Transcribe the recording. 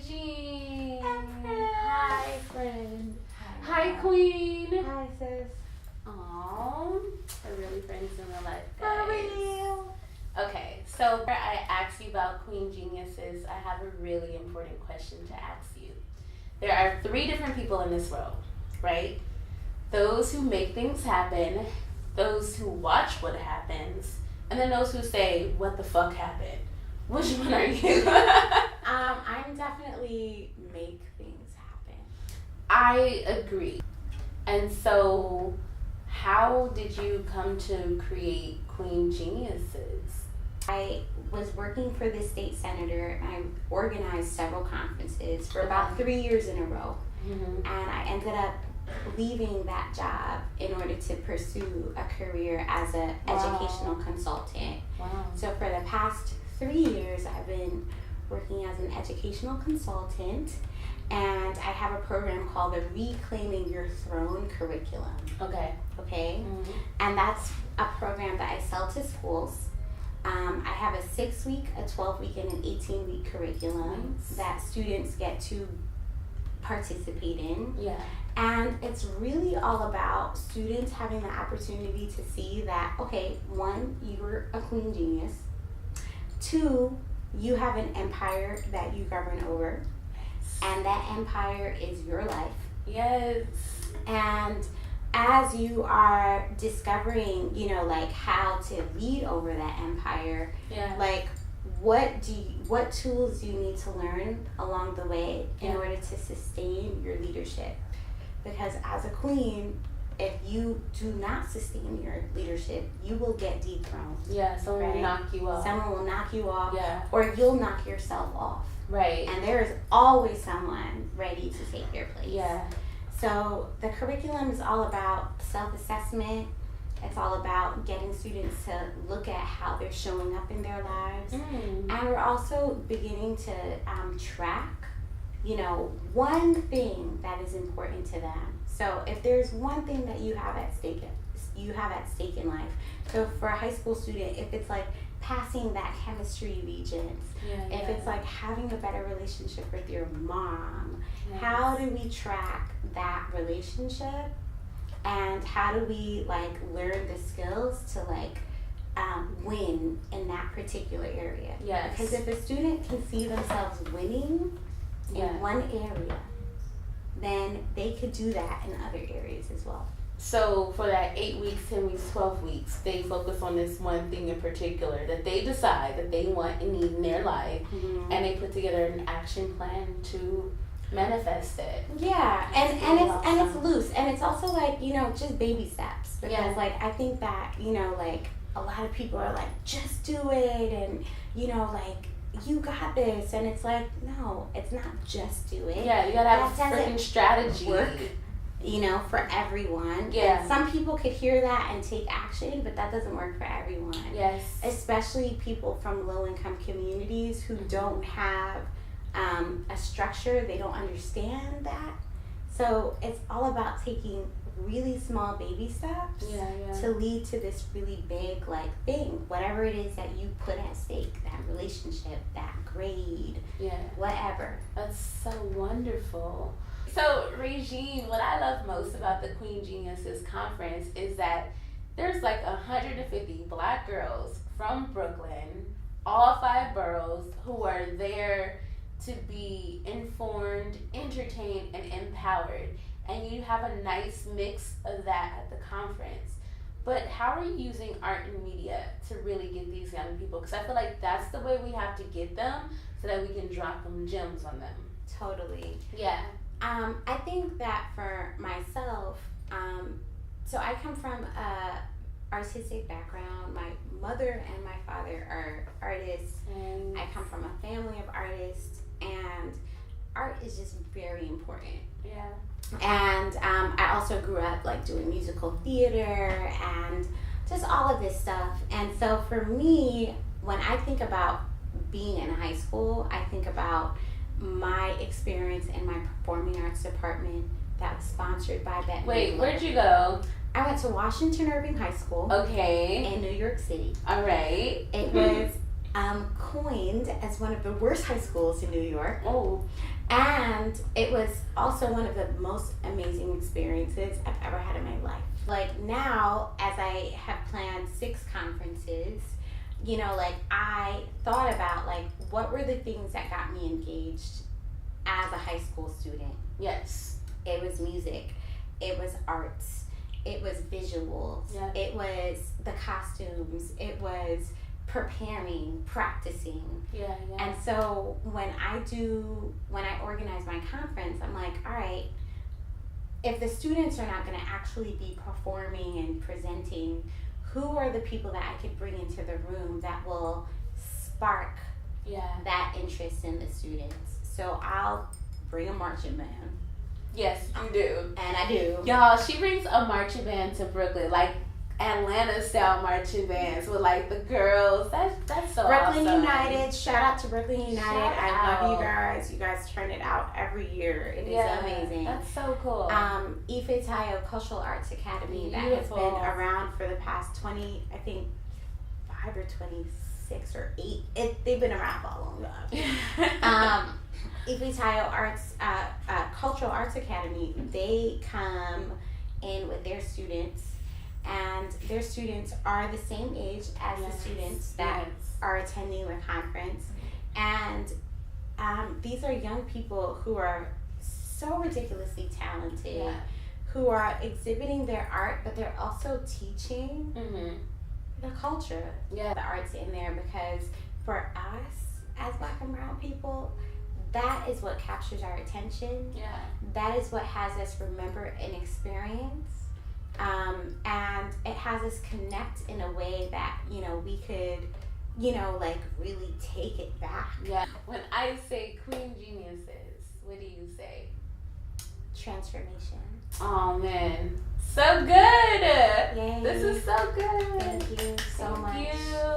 Jean. Hi, friend. Hi, Queen. Hi, sis. Aww. We're really friends in real life, guys. For real. Okay, so before I ask you about Queen Geniuses, I have a really important question to ask you. There are 3 different people in this world, right? Those who make things happen, those who watch what happens, and then those who say, what the fuck happened? Which one are you? I'm definitely make things happen. I agree. And so, how did you come to create Queen Geniuses? I was working for the state senator and I organized several conferences for about 3 years in a row. Mm-hmm. And I ended up leaving that job in order to pursue a career as an educational consultant. Wow. So for the past 3 years, I've been working as an educational consultant, and I have a program called the Reclaiming Your Throne curriculum. Okay. Okay? Mm-hmm. And that's a program that I sell to schools. I have a 6-week, a 12-week, and an 18-week curriculum that students get to participate in. Yeah. And it's really all about students having the opportunity to see that, okay, 1, you're a queen genius. 2, you have an empire that you govern over. And that empire is your life. Yes. And as you are discovering, like how to lead over that empire, Yeah. like what tools do you need to learn along the way in order to sustain your leadership? Because as a queen, if you do not sustain your leadership, you will get dethroned. Yeah, someone will knock you off. Someone will knock you off. Yeah. Or you'll knock yourself off. Right. And there is always someone ready to take your place. Yeah. So the curriculum is all about self-assessment. It's all about getting students to look at how they're showing up in their lives. Mm. And we're also beginning to track, one thing that is important to them. So if there's one thing that you have at stake in life. So for a high school student, if it's like passing that chemistry regents, if it's like having a better relationship with your mom, how do we track that relationship? And how do we learn the skills to win in that particular area? Yes. Because if a student can see themselves winning in one area, then they could do that in other areas as well. So for that 8 weeks, 10 weeks, 12 weeks, they focus on this one thing in particular that they decide that they want and need in their life, and they put together an action plan to manifest it. Yeah, and it's loose, and it's also just baby steps, because I think that a lot of people are just do it, and you got this, and it's no, it's not just do it. Yeah, you gotta have a freaking strategy. Work, for everyone. Yeah. And some people could hear that and take action, but that doesn't work for everyone. Yes. Especially people from low-income communities who don't have a structure, they don't understand that. So it's all about taking really small baby steps to lead to this really big thing, whatever it is that you put at stake, that relationship, that grade, whatever. That's so wonderful. So Regine, what I love most about the Queen Geniuses conference is that there's 150 Black girls from Brooklyn, all 5 boroughs, who are there to be informed, entertained, and empowered. And you have a nice mix of that at the conference. But how are you using art and media to really get these young people? Because I feel like that's the way we have to get them so that we can drop them gems on them. Totally. Yeah. I think that for myself, so I come from a artistic background. My mother and my father are artists. And I come from a family of artists, and art is just very important. Yeah. And I also grew up doing musical theater and just all of this stuff. And so for me, when I think about being in high school, I think about my experience in my performing arts department that was sponsored by Bette Wait, Midler. where'd you go? I went to Washington Irving High School Okay. in New York City. All right. It was coined as one of the worst high schools in New York. Oh. And it was also one of the most amazing experiences I've ever had in my life. Like now, as I have planned 6 conferences, you know, like I thought about like what were the things that got me engaged as a high school student. Yes. It was music, it was arts, it was visuals, Yeah. it was the costumes, it was preparing, practicing. Yeah. And so when I organize my conference, I'm like, all right, if the students are not going to actually be performing and presenting, who are the people that I could bring into the room that will spark that interest in the students? So I'll bring a marching band. Yes, you do. And I do. Y'all, she brings a marching band to Brooklyn, like Atlanta style marching bands with like the girls. That's so Brooklyn awesome. United. Shout out to Brooklyn United. Shout I love you out. guys. You guys turn it out every year. It is amazing. That's so cool. Ife Tayo Cultural Arts Academy that has Beautiful. been around for the past 20, I think 5 or 26 or 8. They've been around for a long time. Ife Tayo Arts Cultural Arts Academy. They come in with their students. And their students are the same age as the students that are attending the conference. And these are young people who are so ridiculously talented, who are exhibiting their art, but they're also teaching the culture, the arts in there, because for us as Black and brown people, that is what captures our attention. Yeah. That is what has us remember an experience. And it has us connect in a way that, you know, we could, you know, like really take it back. Yeah. When I say Queen Geniuses, what do you say? Transformation. Oh man, so good. Yay. This is so good. Thank you so much. Thank you.